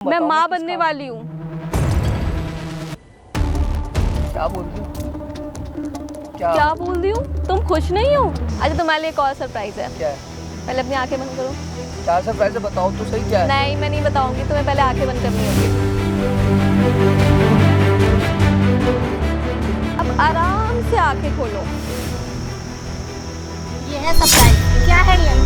मैं माँ बनने वाली हूँ। क्या बोल रही हो? क्या बोल रही हूँ? तुम खुश नहीं हो? अच्छा तुम्हारे लिए एक और सरप्राइज है। क्या है? पहले अपनी आंखें बंद करो। क्या सरप्राइज है, बताओ तो सही क्या है? नहीं मैं नहीं बताऊंगी, तुम्हें पहले आंखें बंद करनी होगी। अब आराम से आंखें खोलो। ये है सरप्राइज। क्या है ये?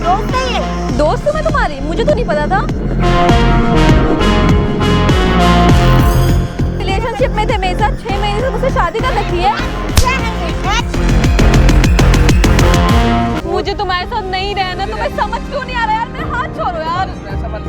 दोस्त है ये? दोस्त मैं तुम्हारी? मुझे तो नहीं पता था। रिलेशनशिप में थे मेरे साथ 6 महीने से, मुझसे शादी कर रखी है। क्या है ये? मुझे तुम्हारे साथ नहीं रहना। तुम्हें समझ क्यों नहीं आ रहा यार? मेरे हाथ छोड़ो यार। ऐसा मत।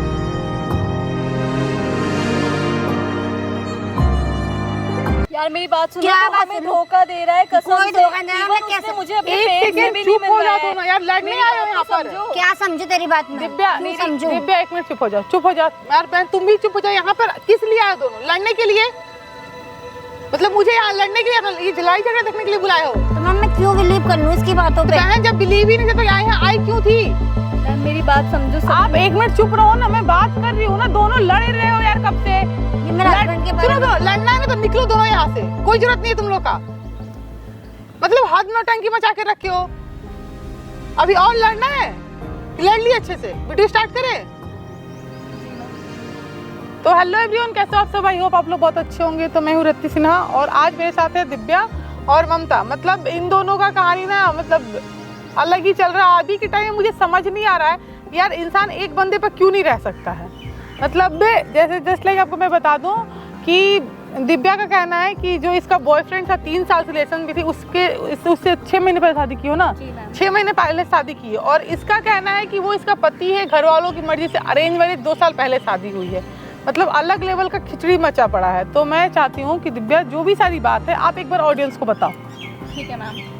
यार मेरी बात सुनो। क्या तो बात हमें सुनो? धोखा दे रहा है कसम कोई से। धोखा नहीं, Even मैं उसने कैसे- मुझे अपने एक पेट में सेकंड भी चुप नहीं हो मिल जाओ रहा है। दोनों यार, लड़ने मेरी आए हो बात यहाँ तो पर। समझो। क्या समझू तेरी बात में? दिव्या तू मेरी समझू। दिव्या एक मिनट चुप हो जाओ, चुप हो जाओ यार। बहन तुम भी चुप हो जाओ। यहाँ पर किस लिए आए हो दोनों? लड़ने के लिए? मतलब मुझे यहाँ लड़ने के लिए, ये लड़ाई झगड़ा देखने के लिए बुलाए हो? तो मैम मैं क्यों बिलीव कर लूँ इसकी बातों पे? बहन जब बिलीव ही नहीं थे तो यहाँ आई क्यों थी? मैम मेरी बात समझो। आप एक मिनट चुप रहो ना, मैं बात कर रही हूँ ना। दोनों लड़ रहे हो यार कब से। ये मेरे हस्बैंड के बारे सुनो में। तो, लड़ना है ना तो निकलो दोनों यहाँ से। कोई जरूरत नहीं है तुम लोग का। मतलब हद नौटंकी मचा के रखे हो। अभी और लड़ना है? लड़ लिए अच्छे से। वीडियो स्टार्ट करें? तो हेलो एवरीवन, कैसे हो आप सब? आई होप आप लोग बहुत अच्छे होंगे। तो मैं हूँ रिद्धि सिन्हा और आज मेरे साथ है दिव्या और ममता। मतलब इन दोनों का कहानी ना मतलब अलग ही चल रहा है। अभी के टाइम में मुझे समझ नहीं आ रहा है यार, इंसान एक बंदे पर क्यों नहीं रह सकता है। मतलब जैसे जस्ट लाइक आपको मैं बता दूं कि दिव्या का कहना है कि जो इसका बॉयफ्रेंड था 3 साल से रिलेशन में थी, उससे 6 महीने पहले शादी की हो ना। 6 महीने पहले शादी की है। और इसका कहना है कि वो इसका पति है, घर वालों की मर्जी से अरेंज मैरिज 2 साल पहले शादी हुई है। मतलब अलग लेवल का खिचड़ी मचा पड़ा है। तो मैं चाहती हूँ कि दिव्या जो भी सारी बात है आप एक बार ऑडियंस को बताओ। ठीक है मैम।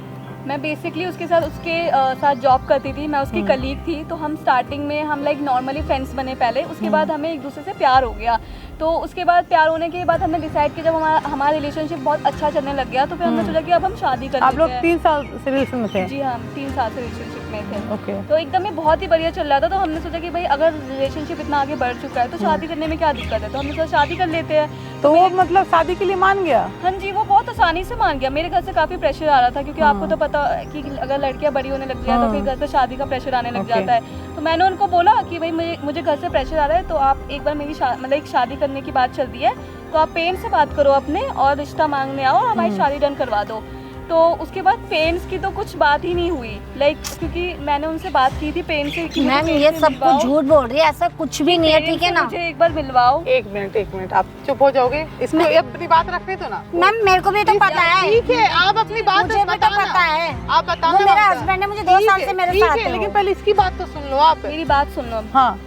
मैं बेसिकली उसके साथ जॉब करती थी। मैं उसकी कलीग थी। तो हम स्टार्टिंग में हम लाइक नॉर्मली फ्रेंड्स बने पहले। उसके बाद हमें एक दूसरे से प्यार हो गया। तो उसके बाद प्यार होने के बाद हमने डिसाइड किया, जब हमारा रिलेशनशिप बहुत अच्छा चलने लग गया तो फिर हमने सोचा कि अब हम शादी कर आप लोग लेते हैं। 3 साल से रिलेशन में थे? जी हाँ, 3 साल से रिलेशनशिप में थे। ओके। तो एकदम ही बहुत ही बढ़िया चल रहा था। तो हमने सोचा कि भाई अगर रिलेशनशिप इतना आगे बढ़ चुका है तो शादी करने में क्या दिक्कत है। तो हमने सोचा शादी कर लेते हैं। तो वो मतलब शादी के लिए मान गया? हाँ जी, वो बहुत आसानी से मान गया। मेरे घर से काफी प्रेशर आ रहा था क्योंकि आपको तो पता है कि अगर लड़कियां बड़ी होने लग जाए तो फिर घर से शादी का प्रेशर आने लग जाता है। तो मैंने उनको बोला कि भाई मुझे घर से प्रेशर आ रहा है, तो आप एक बार मेरी मतलब एक शादी करने की बात चल रही है तो आप पेरेंट्स से बात करो अपने और रिश्ता मांगने आओ और हमारी शादी डन करवा दो। तो उसके बाद पेरेंट्स की तो कुछ बात ही नहीं हुई लाइक, क्योंकि मैंने उनसे बात की थी पेरेंट्स से कि मैम ये सब कुछ झूठ बोल रही है, ऐसा कुछ भी नहीं है। ठीक है ना? मुझे एक बार मिलवाओ। एक मिनट आप चुप हो जाओगे? इसको अपनी बात रखने दो ना। मैम मेरे को भी तो पता है। ठीक है, आप अपनी बात मुझे भी तो बताना। पता है। आप बताना। वो मेरा हस्बैंड है, मुझे 2 साल से मेरे साथ है, है लेकिन वो। पहले इसकी बात तो सुन लो आप। मेरी बात सुन लो। हाँ।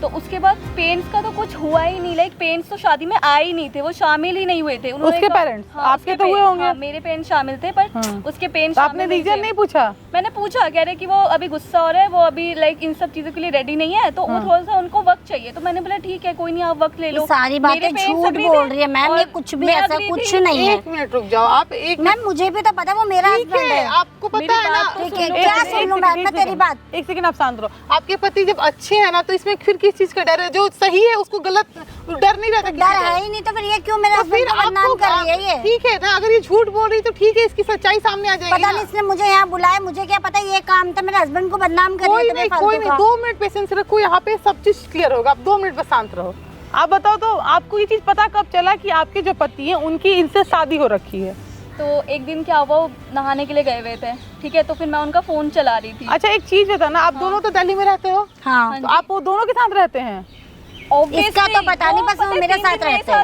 तो उसके बाद पेरेंट्स का तो कुछ हुआ ही नहीं। लाइक पेरेंट्स तो शादी में आए ही नहीं थे, वो शामिल ही नहीं हुए थे। उसके पेरेंट्स? आपके तो हुए होंगे। हाँ, मेरे पेरेंट्स शामिल थे पर उसके पेरेंट्स तो आपने रीजन नहीं पूछा? मैंने पूछा, कह रहे कि वो अभी गुस्सा हो रहा है, वो अभी लाइक इन सब चीजों के लिए रेडी नहीं है, तो वो थोड़ा सा उनको वक्त चाहिए। तो मैंने बोला ठीक है कोई नहीं, आप वक्त ले लो। ये सारी बातें झूठ बोल रही है मैम, ये कुछ भी ऐसा कुछ नहीं है। 1 मिनट रुक जाओ आप। एक मैम मुझे भी तो पता है वो मेरा हस्बैंड है। आपको पता है ना। ठीक है, क्या सुन लूं मैम मैं तेरी बात? 1 सेकंड आप शांत रहो। आपके पति जब अच्छे हैं ना तो इसमें फिर किस चीज का डर है? जो सही है उसको गलत डर नहीं रहता। डर है ही नहीं तो फिर ये क्यों मेरे हस्बैंड को बदनाम कर रही है? ये ठीक है ना, अगर ये झूठ बोल रही तो ठीक है, इसकी सच्चाई सामने आ जाएगी। पता नहीं इसने मुझे यहाँ बुलाया, मुझे क्या पता ये काम था मेरे हस्बैंड को बदनाम कर रही है। कोई नहीं 2 मिनट पेशेंस रखो, यहाँ पे सब चीज क्लियर होगा। आप 2 मिनट बस शांत रहो। आप बताओ तो आपको ये चीज पता कब चला कि आपके जो पति हैं उनकी इनसे शादी हो रखी है? तो एक दिन क्या हुआ, वो नहाने के लिए गए हुए थे। ठीक है, तो फिर मैं उनका फोन चला रही थी। अच्छा एक चीज बताना, आप दोनों तो दिल्ली में रहते हो? हाँ तो आप वो दोनों के साथ रहते हैं? इसका तो पता नहीं, बस वो मेरे साथ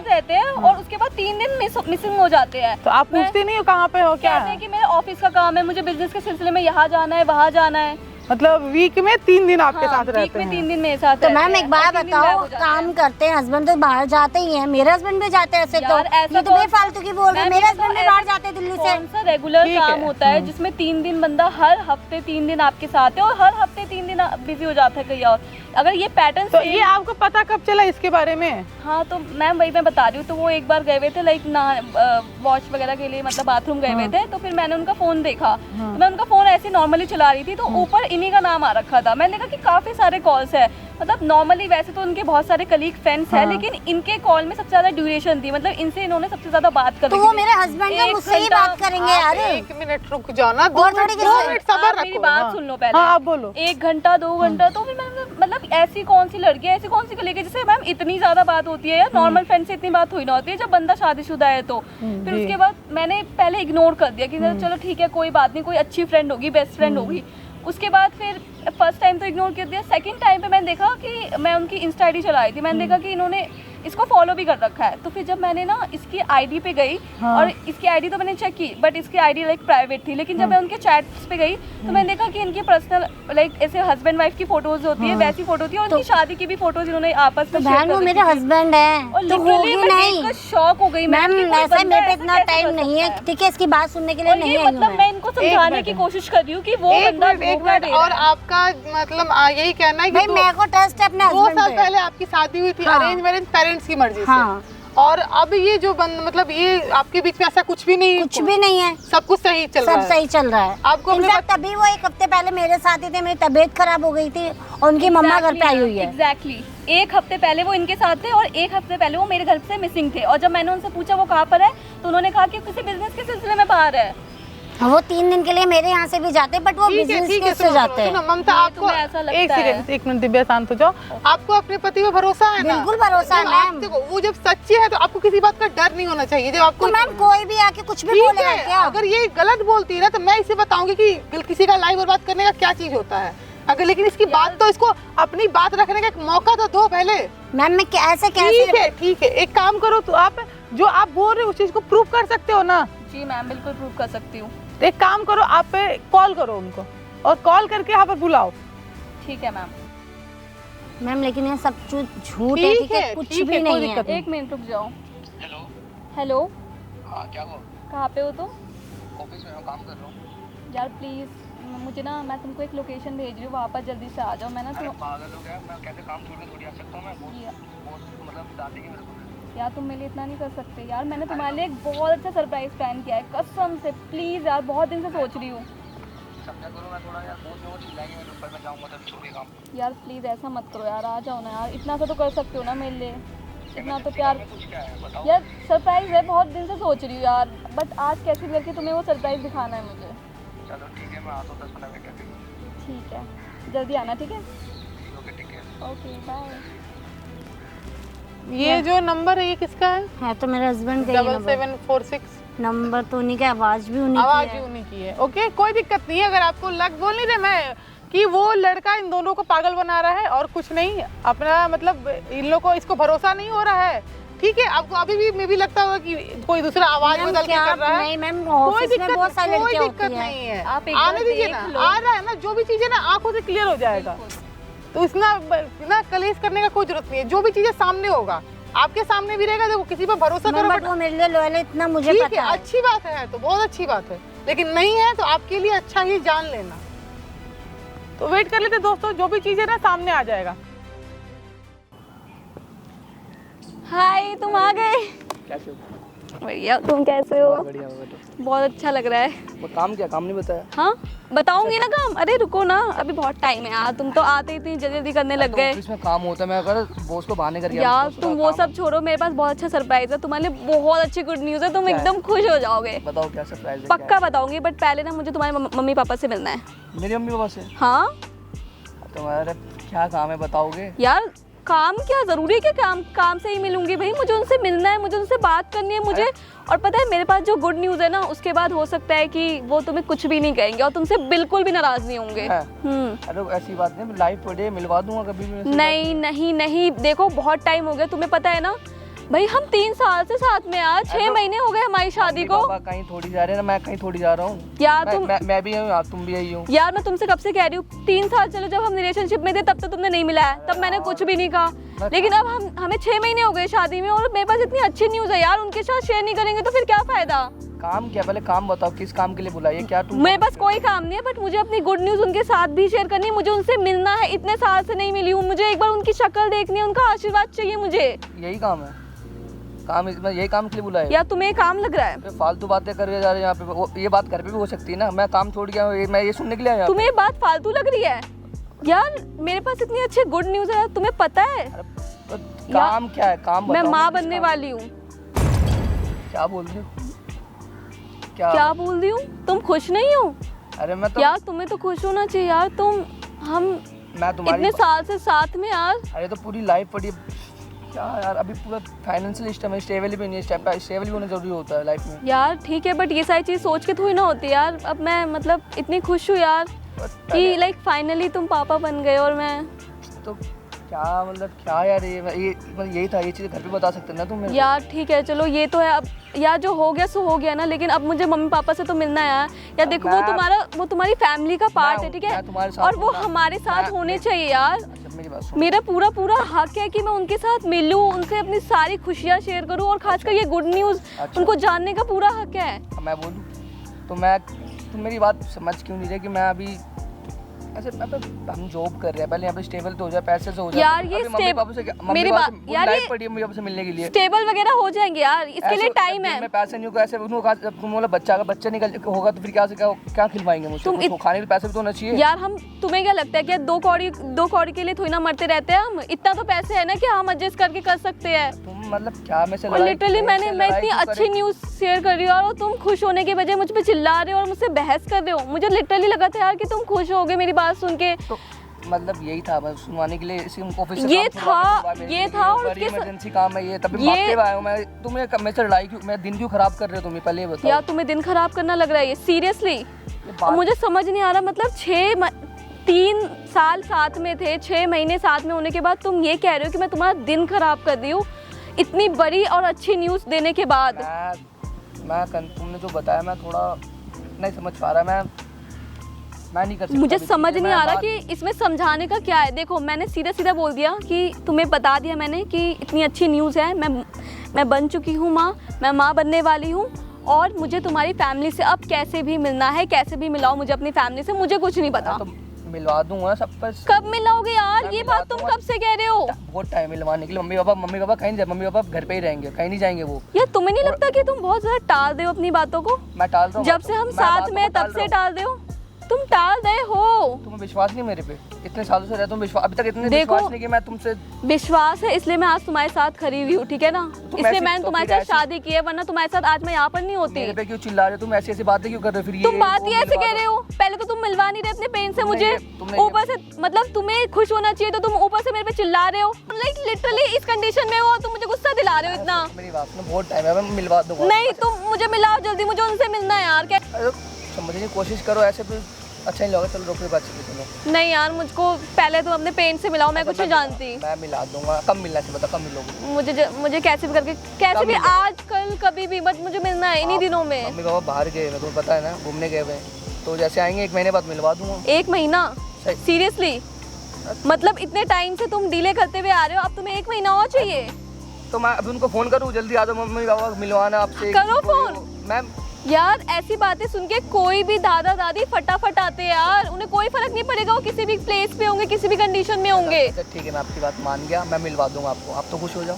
रहते हैं और उसके बाद 3 दिन मिसिंग हो जाते हैं। तो आप पूछते नहीं हो कहाँ पे हो क्या? कहते हैं कि मेरे ऑफिस का काम है, मुझे बिजनेस के सिलसिले में यहाँ जाना है वहाँ जाना है। मतलब वीक में 3 दिन आपके हाँ, साथ रहते वीक में हैं। 3 दिन मेरे साथ तो रहते मैम हैं एक बात और 3 दिन गायब बताओ, हो जाते काम हैं। करते हैं हस्बैंड तो बाहर जाते ही हैं, मेरे हस्बैंड भी जाते हैं ऐसे तो, यार, ऐसा ये तो तो- बेफालतू की बोल रहे हैं, मैम, मेरे ये तो हस्बैंड भी ऐसा बाहर जाते हैं दिल्ली से। कौन सा रेगुलर ठीक काम है। होता है जिसमें 3 दिन बंदा हर हफ्ते 3 दिन आपके साथ है और हर हफ्ते 3 दिन बिजी हो जाता है कहीं और। अगर ये पैटर्न तो ये आपको पता कब चला इसके बारे में? हाँ, तो मैम वही मैं बता रही हूँ। तो वो एक बार गए हुए थे लाइक ना वॉश वगैरह के लिए, मतलब बाथरूम गए हुए थे। तो फिर मैंने उनका फोन देखा, तो मैं उनका फोन ऐसे नॉर्मली चला रही थी, तो ऊपर इन्हीं का नाम आ रखा था। मैंने देखा कि काफी सारे कॉल्स है, मतलब नॉर्मली वैसे तो उनके बहुत सारे कलीग फ्रेंड्स हैं, लेकिन इनके कॉल में सबसे ज्यादा ड्यूरेशन थी, मतलब इनसे इन्होंने सबसे ज्यादा बात कर तो वो मेरे हस्बैंड है, मुझसे ही बात करेंगे यार। 1 मिनट रुक जाओ ना, 2 और थोड़ी मिनट किसी- सब्र रखो। मेरी बात हाँ। सुन लो पहले। हाँ, आप बोलो। 1 घंटा 2 घंटा तो फिर मैंने मतलब ऐसी कौन सी लड़की है, ऐसी कौन सी कलीग है जिससे मैम इतनी ज्यादा बात होती है यार। नॉर्मल फ्रेंड से इतनी बात हुई ना होती है जब बंदा शादीशुदा है तो। फिर जी। उसके बाद मैंने पहले इग्नोर कर दिया कि चलो ठीक है कोई बात नहीं, कोई अच्छी फ्रेंड होगी, बेस्ट फ्रेंड होगी। उसके बाद फिर फर्स्ट टाइम तो इग्नोर कर दिया, सेकंड टाइम पे मैंने देखा कि मैं उनकी इंस्टा आईडी चला रही थी, मैंने देखा कि इन्होंने इसको फॉलो भी कर रखा है। तो फिर जब मैंने ना इसकी आईडी पे गई, और इसकी आईडी तो मैंने चेक की बट इसकी आईडी लाइक प्राइवेट थी, लेकिन जब मैं उनके चैट्स पे गई तो मैंने देखा कि इनकी पर्सनल लाइक ऐसे हस्बैंड वाइफ की फोटोज होती है वैसी फोटो थी, और उनकी शादी की भी फोटोज इन्होंने आपस तो में बहन वो मेरे हस्बैंड है और तो लिटरली होगी नहीं शॉक हो गई मैम। कि कोई ऐसा बंदा मेरे पे ऐसा इतना कैसे टाइम कर नहीं है, सकता ठीक है, इसकी बात सुनने के लिए और नहीं ये आई हूँ मतलब मैं इनको समझाने की कोशिश कर रही हूँ कि वो बंदा एक धोखा मिनट दे और रहा है। आपका मतलब यही कहना है कि भाई मेरे को ट्रस्ट है अपने 2 हस्बैंड साल पे। पहले आपकी शादी हुई थी हाँ। अरेंज मैरिज पेरेंट्स की मर्जी से, हाँ। और अब ये जो मतलब ये आपके बीच में ऐसा कुछ भी नहीं, कुछ भी नहीं है, सब कुछ सही चल रहा सब है। सही चल रहा है। आपको अपने इनफैक्ट तभी वो 1 हफ्ते पहले मेरे साथ ही थे, मेरी तबीयत खराब हो गई थी और उनकी मम्मा घर पे आई हुई है। एग्जैक्टली 1 हफ्ते पहले वो इनके साथ थे और 1 हफ्ते पहले वो मेरे घर से मिसिंग थे। और जब मैंने उनसे पूछा वो कहाँ पर है, तो उन्होंने कहा कि किसी बिजनेस के सिलसिले में बाहर है। हाँ, वो 3 दिन के लिए मेरे यहाँ से भी जाते हैं बट वो बिजनेस के से जाते हैं। ममता ये आपको तुम्हें ऐसा लगता एक है? सेकंड, 1 मिनट दिव्या शांत हो जाओ। आपको अपने पति पे भरोसा है ना? बिल्कुल भरोसा है जब आप मैम। देखो वो जब सच्चे हैं तो आपको किसी बात का डर नहीं होना चाहिए। जब आपको तो मैम कोई भी आके कुछ भी ठीक बोलेगा है, क्या? अगर ये गलत बोलती है ना तो मैं इसे बताऊंगी कि किसी का लाइफ बर्बाद करने का क्या चीज होता है। अगर लेकिन इसकी बात तो इसको अपनी बात रखने का एक मौका तो दो पहले। मैम मैं ऐसे ठीक है एक काम करो, तो आप जो आप बोल रहे हो उस चीज को प्रूव कर सकते हो ना? जी मैम बिल्कुल प्रूव कर सकती हूँ। तो एक काम करो, आप पे कॉल करो उनको और कॉल करके यहाँ पे बुलाओ। ठीक है मैम। मैम लेकिन ये सब झूठ है, ठीक है, कुछ भी नहीं है। 1 मिनट रुक जाओ। हेलो। हेलो, हाँ क्या हुआ? कहाँ पे हो तुम? ऑफिस में मैं काम कर रहा हूँ। यार प्लीज़ मुझे ना, मैं तुमको एक लोकेशन भेज रही हूँ, वहाँ पर जल्दी से आ जाओ। मैं ना अरे तुम पागल हो गया, मैं कैसे काम छोड़ के थोड़ी आ सकता हूँ? मैं बहुत मतलब डांटेगी मेरे को। यार तुम मेरे लिए इतना नहीं कर सकते यार, मैंने तुम्हारे लिए एक बहुत अच्छा सरप्राइज प्लान किया है कसम से। प्लीज़ यार, बहुत दिन से सोच रही हूँ। समझा करो, मैं थोड़ा यार बहुत लोग चिल्लाएंगे मेरे ऊपर, मैं जाऊँगा तब छोड़ के काम। यार प्लीज़ ऐसा मत करो यार, आ जाओ ना यार, इतना सा तो कर सकते हो ना मेरे लिए, इतना तो प्यार। कुछ क्या है बताओ? यार सरप्राइज है, बहुत दिन से सोच रही हूँ यार, बट आज कैसे भी करके तुम्हें वो सरप्राइज दिखाना है मुझे। चलो ठीक है, मैं आता हूँ 10-15 मिनट तक। ठीक है, जल्दी आना, ठीक है? ठीक है। Okay bye. ये जो नंबर है ये किसका है? तो मेरे हस्बैंड का ही नंबर। 7746 नंबर तो उन्हीं का, आवाज भी उन्हीं आवाज की ही है। उन्हीं की है। ओके कोई दिक्कत नहीं है। अगर आपको लग बोल नहीं रहे मैं कि वो लड़का इन दोनों को पागल बना रहा है और कुछ नहीं, अपना मतलब इन लोगों को इसको भरोसा नहीं हो रहा है, ठीक है? आपको अभी भी मे भी लगता होगा कि कोई दूसरा आवाज मैम, बदल के क्या कर रहा है। नहीं मैम, कोई ऑफिस में बहुत सारी कोई लड़कियां दिक्कत होती हैं। नहीं है। आप एक बार आने दीजिए देख ना, लो। आ रहा है ना, जो भी चीजें ना आंखों से क्लियर हो जाएगा। तो इसना कलेश करने का कोई जरूरत नहीं है। जो भी चीजें सामने होगा आपके सामने भी रहेगा। देखो किसी पर भरोसा करो, बट वो मेरे लिए लॉयल है, इतना मुझे ठीक पता है, है। अच्छी बात है, तो बहुत अच्छी बात है। लेकिन नहीं है तो आपके लिए अच्छा ही जान लेना। तो वेट कर लेते दोस्तों, जो भी चीजें ना सामने आ जाएगा। हाय, तुम आ गए? कैसे हो? बढ़िया, तुम कैसे हो? बढ़िया बैठो। बहुत अच्छा लग रहा है। वो काम क्या, काम नहीं बताया? हाँ बताऊंगी ना काम। अरे रुको ना, अभी बहुत टाइम है यार, तुम तो आते ही इतनी जल्दी करने लग गए। ऑफिस में काम होता है, मैं अगर बॉस को बहाने कर यार तुम वो सब छोड़ो, मेरे पास बहुत अच्छा सरप्राइज है तुम्हारे लिए, बहुत अच्छी गुड न्यूज़ है, तुम क्या है? एकदम खुश हो जाओगे। बताओ क्या सरप्राइज है? पक्का बताऊंगी, बट पहले ना मुझे तुम्हारे मम्मी पापा से मिलना है। मेरी मम्मी पापा से? हाँ तुम्हारा क्या काम है बताओगे? यार काम क्या जरूरी है, क्या काम से ही मिलूंगी भाई, मुझे उनसे मिलना है, मुझे उनसे बात करनी है मुझे। और पता है मेरे पास जो गुड न्यूज़ है ना, उसके बाद हो सकता है कि वो तुम्हें कुछ भी नहीं कहेंगे और तुमसे बिल्कुल भी नाराज नहीं होंगे। अरे ऐसी बात नहीं, लाइव पड़े मिलवा दूंगा कभी भी। नहीं नहीं नहीं, देखो बहुत टाइम हो गया, तुम्हें पता है ना, भाई हम 3 साल से साथ में यार, 6 महीने हो गए हमारी शादी को। पापा कहीं थोड़ी जा रहे हैं ना, मैं कहीं थोड़ी जा रहा हूँ यार तुम मैं भी हूँ, तुम भी यही हो यार। मैं तुमसे कब से कह रही हूँ 3 साल, चलो जब हम रिलेशनशिप में थे तब तो तुमने नहीं मिला है, तब मैंने कुछ भी नहीं कहा, लेकिन अब हमें 6 महीने हो गए शादी में और मेरे पास इतनी अच्छी न्यूज़ है यार, उनके साथ शेयर नहीं करेंगे तो फिर क्या फायदा। काम क्या, पहले काम बताओ, किस काम के लिए बुलाइए, क्या तुम? मेरे पास कोई काम नहीं है, बट मुझे अपनी गुड न्यूज़ उनके साथ भी शेयर करनी है, मुझे उनसे मिलना है, इतने साल से नहीं मिली हूँ, मुझे एक बार उनकी शक्ल देखनी है, उनका आशीर्वाद चाहिए मुझे। यही काम है, काम यही काम के लिए बुलाया? या तुम्हें काम लग रहा है? फालतू बातें कर जा रहे हैं यहाँ पे, ये बात घर पे भी हो सकती है ना, मैं काम छोड़ गया हूँ, मैं ये सुनने के लिए आया। तुम्हें ये बात फालतू लग रही है यार? मेरे पास इतनी अच्छी गुड न्यूज़ है, तुम्हें पता है काम क्या है, काम मैं बताओ, माँ किस बनने काम? वाली हूँ। क्या बोल रही हो? क्या बोल रही हूँ? तुम खुश नहीं हो? अरे मैं तो यार तुम्हें तो खुश होना चाहिए यार, हम मैं तुम्हारी इतने साल से साथ में यार। अरे तो पूरी लाइफ पड़ी क्या यार, अभी पूरा फाइनेंशियल स्टेबल भी नहीं है, स्टेबल भी होना जरूरी होता है लाइफ में यार ठीक है, बट ये सारी चीज़ सोच के थोड़ी ना होती यार। अब मैं मतलब इतनी खुश हूँ यार कि लाइक फाइनली तुम पापा बन गए और मैं तो क्या मतलब क्या यार, ये मतलब यही था, ये चीज़ घर पे बता सकते ना तुम? यार ठीक है चलो ये तो है, अब यार जो हो गया सो हो गया ना, लेकिन अब मुझे मम्मी पापा से तो मिलना है यार। यार देखो वो तुम्हारी फैमिली का पार्ट है, ठीक है, और वो हमारे साथ होने चाहिए यार। मेरी बात सुनो, मेरा पूरा हक है कि मैं उनके साथ मिलूं, उनसे अपनी सारी खुशियां शेयर करूं, और खासकर ये गुड न्यूज़ उनको जानने का पूरा हक है। मैं बोलूँ तो तुम मेरी बात समझ क्यों नहीं रहे कि मैं अभी ऐसे हम जॉब कर रहे हैं, पहले यहाँ पे स्टेबल तो हो जाए, पैसे से हो जाए यार। ये मम्मी पापा से मेरी बात यार, लाइफ पड़ी है मम्मी पापा से मिलने के लिए, स्टेबल वगैरह हो जाएंगे यार, इसके लिए टाइम है। मैं पैसे नहीं होगा ऐसे उन्होंने कहा, तुम बोला बच्चा निकल होगा तो फिर क्या खिलवाएंगे मुझे? तुम खाने के पैसे भी तो होना चाहिए यार। तुम्हें क्या लगता है कि दो कौड़ी के लिए थोड़ी ना मरते रहते हैं हम? इतना तो पैसे है ना कि हम एडजस्ट करके कर सकते हैं। तुम मतलब क्या मैं से लिटरली मैं इतनी अच्छी न्यूज़ शेयर कर रही हूँ और तुम खुश होने के बजाय मुझ पे चिल्ला रहे हो और मुझसे बहस कर रहे हो। मुझे लिटरली लगा था यार कि तुम खुश होगे मेरी बात सुन के। तो मतलब यही था, बस सुनवाने के लिए इसी ऑफिस से ये था और इमरजेंसी काम है ये, तभी भागते हुए आया हूं मैं। तुम्हें मैं से लड़ाई क्यों, मैं दिन क्यों खराब कर रहे हो तुम्हें पहले ये बताओ। यार तुम्हें दिन खराब करना लग रहा है ये सीरियसली? मुझे समझ नहीं आ रहा, मतलब 3 साल साथ में थे, 6 महीने साथ में होने के बाद तुम ये कह रहे हो कि मैं तुम्हारा दिन खराब कर दी हूँ इतनी बड़ी और अच्छी न्यूज़ देने के बाद। तुमने जो बताया मैं थोड़ा नहीं समझ पा रहा, मैं नहीं कर सकता। मुझे समझ नहीं आ रहा कि इसमें समझाने का क्या है। देखो मैंने सीधा बोल दिया कि तुम्हें बता दिया मैंने कि इतनी अच्छी न्यूज़ है, मैं बन चुकी हूँ माँ, मैं माँ बनने वाली हूँ, और मुझे तुम्हारी फैमिली से अब कैसे भी मिलना है, कैसे भी मिलाओ मुझे अपनी फैमिली से, मुझे कुछ नहीं पता। तो मिलवा दूंगा सब पर। कब मिलाओगे यार? ये बात तुम कब से कह रहे हो? बहुत टाइम मिलवाने के लिए। मम्मी पापा कहीं नहीं, मम्मी पापा घर पे ही रहेंगे, कहीं नहीं जाएंगे वो। यार तुम्हें नहीं लगता कि तुम बहुत ज्यादा टाल दे हो अपनी बातों को? मैं टाल रहा हूँ जब से हम साथ में तब से टाल दे हो, तुम टाल रहे हो। तुम्हें विश्वास नहीं मेरे पे? इतने सालों से रहे तुम, अभी तक इतने विश्वास नहीं कि मैं तुमसे। विश्वास है इसलिए मैं आज तुम्हारे साथ खड़ी हुई हूँ, ठीक है ना, इसलिए मैंने तुम्हारे साथ शादी की है, वरना तुम्हारे साथ आज मैं यहाँ पर नहीं होती। मेरे पे क्यों चिल्ला रहे हो तुम? ऐसी बातें क्यों कर रहे हो? फिर तुम बात ही ऐसे कह रहे हो। पहले तो तुम मिलवा नहीं रहे अपने पेरेंट्स से मुझे, ऊपर से मतलब तुम्हें खुश होना चाहिए तो तुम ऊपर से मेरे पे चिल्ला रहे हो। लाइक लिटरली इस कंडीशन में हो तुम मुझे गुस्सा दिला रहे हो इतना। मेरी बात सुनो, बहुत टाइम है, मैं मिलवा दूंगा। नहीं तुम मुझे मिलाओ जल्दी, मुझे उनसे मिलना है यार। क्या समझने की कोशिश करो, ऐसे भी अच्छा नहीं लगा। चलो रोको बात चलो। नहीं यार मुझको पहले तो अपने पेरेंट्स से मिलाओ, मैं कुछ नहीं जानती। मैं मिला दूंगा। कब मिलना चाहिए बता, कब मिलोगे? मुझे कैसे भी करके, कैसे भी आज कल कभी भी, बट मुझे मिलना है इन्हीं दिनों में। मम्मी पापा बाहर गए हैं, तुम्हें पता है ना, घूमने गए हुए, तो जैसे आएंगे 1 महीने बाद मिलवा दूंगा। 1 महीना? सीरियसली? मतलब इतने टाइम से तुम डिले करते हुए आ रहे हो, अब तुम्हें 1 महीना और चाहिए? तो मैं अभी उनको फोन करूँ, जल्दी आ जाओ मम्मी पापा मिलवाना आपसे। करो फोन। मैम यार ऐसी बातें सुन के कोई भी दादा दादी फटाफट आते हैं यार, उन्हें कोई फर्क नहीं पड़ेगा, वो किसी भी प्लेस पे होंगे, किसी भी कंडीशन में होंगे। ठीक है मैं आपकी बात मान गया, मैं मिलवा दूंगा आपको। आप तो खुश हो जाओ।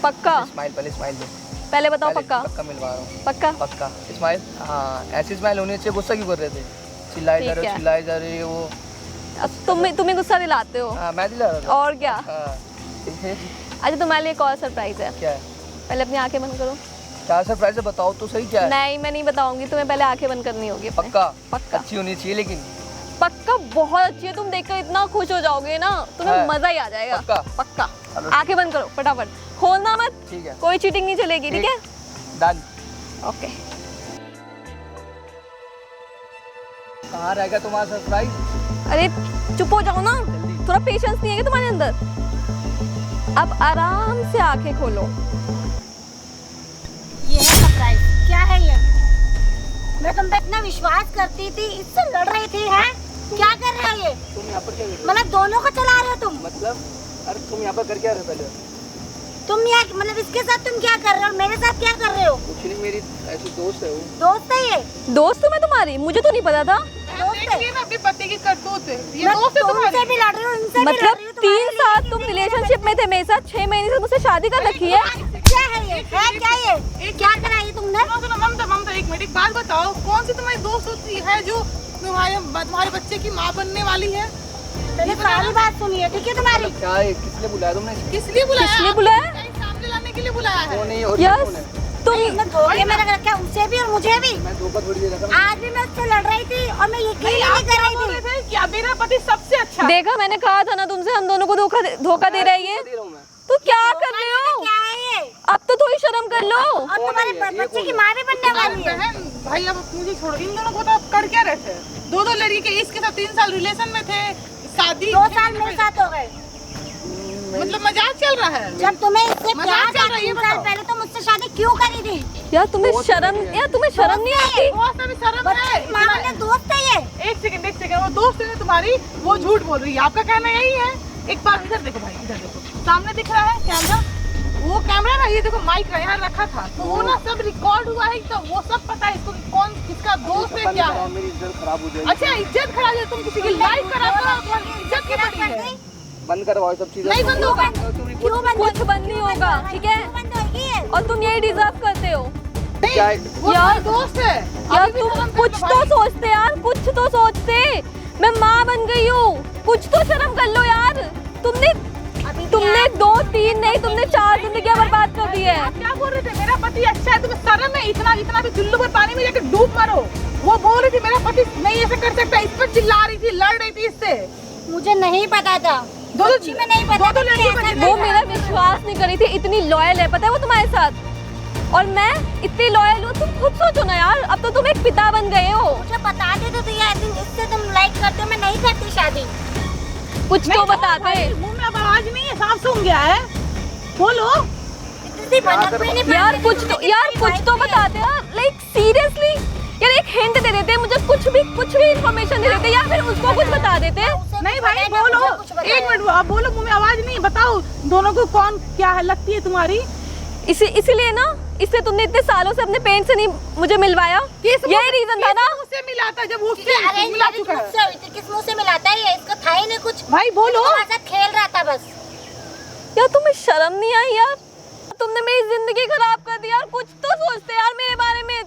पक्का? स्माइल पहले स्माइल दो, पहले बताओ। पक्का? पक्का मिलवा रहा हूँ। पक्का स्माइल। हाँ ऐसी स्माइल होनी चाहिए। गुस्सा क्यों कर रहे थे? चिल्लाए जा रहे हो वो। तुम्हें गुस्सा दिलाते हो? हाँ मैं दिला रहा था। और क्या? अच्छा तुम्हारे लिए एक और सरप्राइज है। क्या है? पहले अपनी आंखें बंद करो। क्या सरप्राइज है बताओ तो सही। क्या है? नहीं मैं नहीं बताऊंगी, तुम्हें पहले आंखें बंद करनी होगी। पक्का? अच्छी होनी चाहिए लेकिन। पक्का बहुत अच्छी है, तुम देखकर इतना खुश हो जाओगे ना, तुम्हें मजा ही आ जाएगा। पक्का? आंखें बंद करो फटाफट, खोलना मत। ठीक है। कोई चीटिंग नहीं चलेगी, ठीक है? डन। ओके। कहाँ रहेगा तुम्हारा सरप्राइज? अरे चुप हो जाओ ना, थोड़ा पेशेंस नहीं है क्या तुम्हारे अंदर? अब आराम से आंखें खोलो। सरप्राइज। क्या है ये? मैं तुम पे इतना विश्वास करती थी, इससे लड़ रही थी, है? क्या कर रहे हो ये? तुम यहाँ पर क्या कर रहे हो? मतलब दोनों को चला रहे हो तुम? मतलब अरे तुम यहाँ पर कर क्या रहे हो पहले? तुम यहाँ मतलब इसके साथ तुम क्या कर रहे हो? मेरे साथ क्या कर रहे हो? कुछ नहीं, मेरी ऐसी दोस्त है वो। दोस्त है ये? दोस्त हूँ मैं तुम्हारी, मुझे तो नहीं पता था। देखिए ना अपने पति की करतूत, ये मैं दोस्त है तुमसे तुम्हारी। भी लड़ रही हूँ, इनसे भी लड़ मतलब रही हूँ, 3 तुम्हारे साल लिए तुम भी रिलेशनशिप में थे मेरे साथ, 6 महीने से मुझसे शादी कर रखी है। क्या है ये? है क्या ये? क्या करा ये तुमने? सुनो ममता एक मिनट, एक बात बताओ, कौन सी तुम्हारी दोस्त होती है जो तुम्हारे बच्चे की माँ बनने वाली है? मैंने सारी बात सुनी है, ठीक है तुम्हारी? क्या है? किसने बुलाया तुमने? किस लिए बुलाया? किसने बुलाया? कहीं सामने लाने के लिए बुलाया है। वो नहीं और यस कौन है? तुम तुमने धोखे में रख रखा है, उसे भी और मुझे भी। मैं धोखा थोड़ी दे रहा था। आज भी मैं उससे लड़ रही थी और मैं यकीन नहीं, नहीं आप कर क्या रही बोल थी। रहे थे कि मेरा पति सबसे अच्छा है। देखा, मैंने कहा था ना तुमसे, हम दोनों को धोखा दे रही है। दे रहा हूँ मैं। तो क्या कर रहे हो? क्या है ये? अब तो थोड़ी शर्म कर लो। और तुम्हारे बच्चे की माँ भी बनने वाली है। बहन भाई अब मुझे छोड़ो, इन दोनों को तो आप कर क्या रहे थे? दो लड़की के इसके साथ 3 साल रिलेशन में थे, शादी 2 साल मेरे साथ हो गए। मतलब मजाक चल रहा है। जब तुम्हें इससे मजाक प्यार चल था रहा है, ये 3 साल बताओ। पहले, तो मुझसे शादी क्यों करी थी? यार तुम्हें शर्म नहीं आती? दोस्त अभी शर्म बच्चे है। की माँ वाले दोस्त है ये। एक सेकंड, वो दोस्त है ना तुम्हारी, वो झूठ बोल रही है, आपका कहना यही है? एक बार इधर देखो भाई, इधर देखो, सामने दिख रहा है कैमरा, वो कैमरा ना, ये देखो माइक यहाँ रखा था, तो वो ना सब रिकॉर्ड हुआ है, तो वो सब पता है इसको कि कौन किसका दोस्त है, क्या है। मेरी इज्जत खराब हो जाएगी। अच्छा इज्जत खराब है, तुम किसी की लाइफ खराब करो, तुम्हारी इज्जत की बड़ी है। बंद करवाओ सब चीजें। नहीं बंद होगा। क्यों बंद कुछ बंद नहीं होगा, ठीक है? क्यों बंद होगी ये? और तुम यही डिजर्व करते हो। क्या है? वो यार, तुम्हारा दोस्त है। यार अभी भी तुम शर्म कुछ करो तो भाई। सोचते यार, कुछ तो सोचते। मैं माँ बन गई हूँ, कुछ तो शर्म कर लो यार। तुमने 2-3 नहीं, तुमने 4 जिंदगियां बर्बाद कर दी है। आप क्या बोल रहे थे? मेरा पति अच्छा है, तुम्हें शर्म है? इतना भी चुल्लू में पानी में जाके डूब मरो। वो बोल रही थी मेरा पति नहीं ऐसा कर सकता, इस पर चिल्ला रही थी, लड़ रही थी इससे। मुझे नहीं पता था। सच्ची में नहीं पता था कि लड़कियों को ऐसा जिंदगी वो करना मेरा है। विश्वास नहीं करी थी, इतनी लॉयल है, पता है वो तुम्हारे साथ। और मैं इतनी लॉयल हूँ, तुम खुद सोचो ना यार, अब तो तुम एक पिता बन गए हो। मुझे बता देते तो ये इससे तुम लाइक करते, मैं नहीं करती शादी। कुछ तो बताते। मुंह में अब आवाज नहीं है, सांप सूंघ गया है, बोलो। इतनी बनत भी नहीं यार बनती कुछ थी, तो तुमने यार कितनी कुछ तो वाइफ है। बताते यार, लाइक सीरियसली यार, एक हिंट दे देते मुझे, कुछ भी इन्फॉर्मेशन दे देते, या फिर उसको कुछ बता देते। उसे नहीं कुछ भाई बताया ना, बोलो, मुझे कुछ बताया। 1 मिनट, अब बोलो, मुंह में आवाज नहीं, बताओ दोनों को कौन क्या है लगती है तुम्हारी? इसीलिए ना, इससे तुमने इतने सालों से अपने पेरेंट्स से नहीं मुझे मिलवाया, यही रीजन था ना। उससे मिला था जब क्योंकि उससे अरेंज मिला मैरिज चुका है। मुझसे हुई थी, किस मुंह से मिलाता है ये? इसको था ही नहीं कुछ। भाई बोलो। तुम्हारे साथ खेल रहा था बस। यार तुम्हें शर्म नहीं आई यार? तुमने मेरी जिंदगी खराब कर दी यार, कुछ तो सोचते यार मेरे बारे में।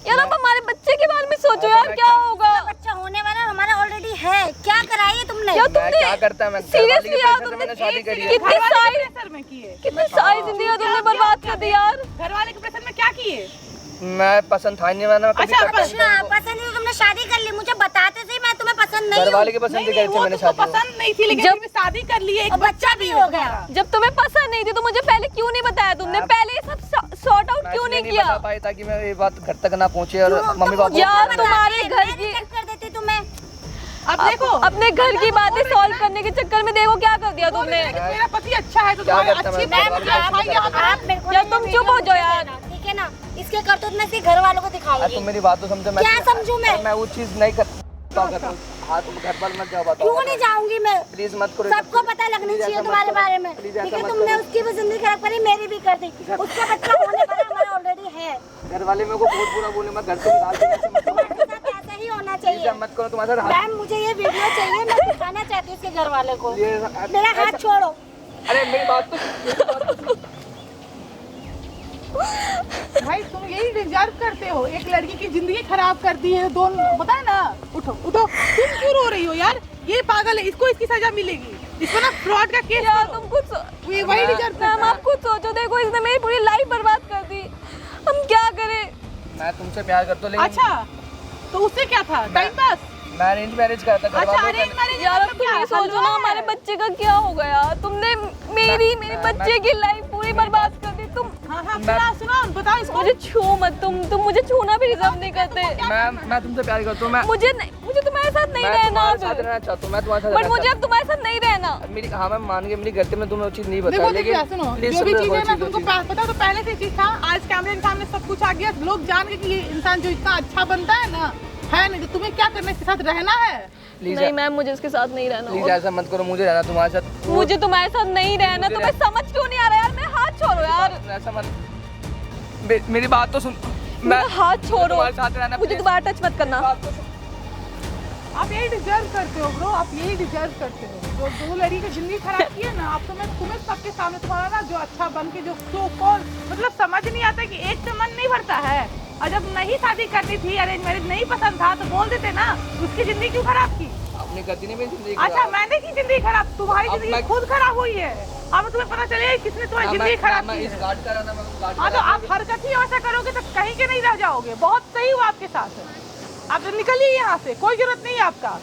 यार अब हमारे बच्चे के बारे में सोचो यार, क्या होगा? बच्चा होने वाला हमारा ऑलरेडी है। क्या कराई तुमने? यार मैं तुमने क्या करता है? मैं सीरियसली यार, मैंने तुमने शादी करी है। कितनी सारी प्रेशर में किए, जिंदगी तुमने बर्बाद कर दी यार। घर वाले के प्रेशर में क्या किए? मैं पसंद था नहीं, मैंने कभी अच्छा, करता नहीं था अच्छा उनको। पसंद नहीं, तुमने शादी कर ली। मुझे बताते थे, मैं तुम्हें पसंद नहीं घर हूँ। वाले के पसंद से नहीं, करते वो मैंने तुमको शादी। पसंद नहीं थी, लेकिन जब- जब शादी कर ली, एक और बच्चा भी हो गया। जब तुम्हें पसंद नहीं थी तो मुझे पहले क्यों नहीं बताया तुमने? मैं- पहले ये सब सॉर्ट आउट मैं क्यों इसलिए नहीं किया? बता पाई ताकि मैं ये बात घर तक ना पहुंचे और क्यों? मम्मी तुम पापा यार, मुझे तुम्हारे बताते, घर मैं की- reject कर देती तुम्हें। अब देखो अपने घर की बातें सॉल्व करने के चक्कर में देखो क्या कर दिया बोल तुमने। रहे थे कि मेरा पति अच्छा है तो क्या तुम्हारी करता अच्छी मैं? बात घर क्या वाले भाई? यहाँ पे आप मेरे को यार, ना तुम ये चुप हो वीडियो जाओ यार। भेजना, ठीक है ना? इसके करतूत मैं सिर्फ घर वालों को अरे दिखाऊंगी। तुम मेरी बात तो समझो। मैं क्या समझूं मैं? मैं वो चीज नहीं करता हूँ। हाँ तुम घर पर मत जाओ, बताओ। क्यों नहीं जाऊंगी मैं? प्लीज मत करो। सबको पता लगनी Please चाहिए ऐसा मत तुम्हारे करो। बारे में, Please ठीक ऐसा है? मत तुमने करो। उसकी भी जिंदगी खराब करी, मेरी भी कर दी। उसका बच्चा होने वाला हमारा ऑलरेडी है। घर वाले मेरे को बहुत बुरा बोले, मैं घर से निकाल दूंगा। ऐसे मत करो। तुम्हारे साथ ऐसा ही होना Please चाहिए। मत करो, तुम्हारे साथ हाथ- मैम मुझे ये वीडियो चाहिए, मैं दिखाना चाहती हूँ इसके घर वाले को। ये- मेरा हाथ छोड़ो। अरे मेरी बात तो भाई तुम यही डिजर्व करते हो, एक लड़की की जिंदगी खराब कर दी है। दोनों बताए ना, उठो उठो, तुम क्यों रो रही हो यार? ये पागल है, इसको इसकी सजा मिलेगी। इसको ना फ्रॉड का केस यार करो। तुम खुद ये वही डिजर्व करता मैम, है। आप खुद सोचो, देखो इसने मेरी पूरी लाइफ बर्बाद कर दी, हम क्या करें? मैं तुमसे प्यार करता हूँ, लेकिन अच्छा तो उससे क्या था? Time pass? मैं अरेंज मैरिज करता घर अच्छा वालों अरेंज का- मैरिज यार अब मतलब तुम क्या? ये सोचो ना, हमारे बच्चे का क्या हो गया? तुमने मेरे मैं- बच्चे की लाइफ पूरी बर्बाद कर दी। तुम हाँ हाँ, मैं- सुना बताओ इसको। मुझे छू मत, तुम मुझे छूना भी डिजर्व नहीं करते। मैं तुमसे प्यार करता हूँ। मैं मुझे तुम्हारे साथ नहीं मैं रहना। तुम्हारे साथ रहना चाहता हूँ, मैं तुम्हारे साथ बट रहना मुझे अब तुम्हारे साथ नहीं रहना। चाहता- मेरी हाँ मैं मान गया, मेरी गलती, मैं तुम्हें वो चीज़ नहीं देखो बताई, देखिए लेकिन सुनो, प्लीज जो भी चीज़ है ना समझो तुमको पता तो पहले से चीज़ था, आज कैमरे के सामने सब कुछ आ गया, लोग जान गए कि ये इंसान जो इतना अच्छा बनता है ना, है नहीं, तो तुम्हें क्या करना है, इसके साथ रहना है। प्लीज नहीं मैम, मुझे इसके साथ नहीं रहना। प्लीज ऐसा मत करो, मुझे रहना तुम्हारे साथ। मुझे तुम्हारे साथ नहीं रहना। मुझे तुम्हें समझ क्यों नहीं आ रहा यार? मेरा हाथ छोड़ो यार, ऐसा मत, मेरी बात तो सुन, मेरा हाथ छोड़ो, तुम्हारे साथ रहना, मुझे please। दोबारा टच मत करना। बात तो सुन। आप यही डिजर्व करते हो ब्रो, आप यही डिजर्व करते हो। जो दो लड़की की जिंदगी खराब की है ना, आप तो मैं तुम्हें सबके सामने तुम्हारा ना जो अच्छा बन के जो सो कॉल, मतलब समझ नहीं आता कि एक से मन नहीं भरता है। और जब नहीं शादी करनी थी, अरेंज मैरिज नहीं पसंद था, तो बोल देते ना, उसकी जिंदगी क्यों खराब की? अपनी गलती नहीं, मेरी जिंदगी अच्छा खराब। मैंने की जिंदगी खराब, तुम्हारी अब जिंदगी मैं- खुद खराब हुई है। अब तुम्हें पता चले किसने तुम्हारी हाँ, जिंदगी खराब मैं की इस है। गार्ड का रहना, मैं उस गार्ड हाँ का तो आप रहना। हरकत ही ऐसा करोगे तो कहीं के नहीं रह जाओगे। बहुत सही हुआ आपके साथ, आप तो निकलिए यहाँ से, कोई जरूरत नहीं है आपका।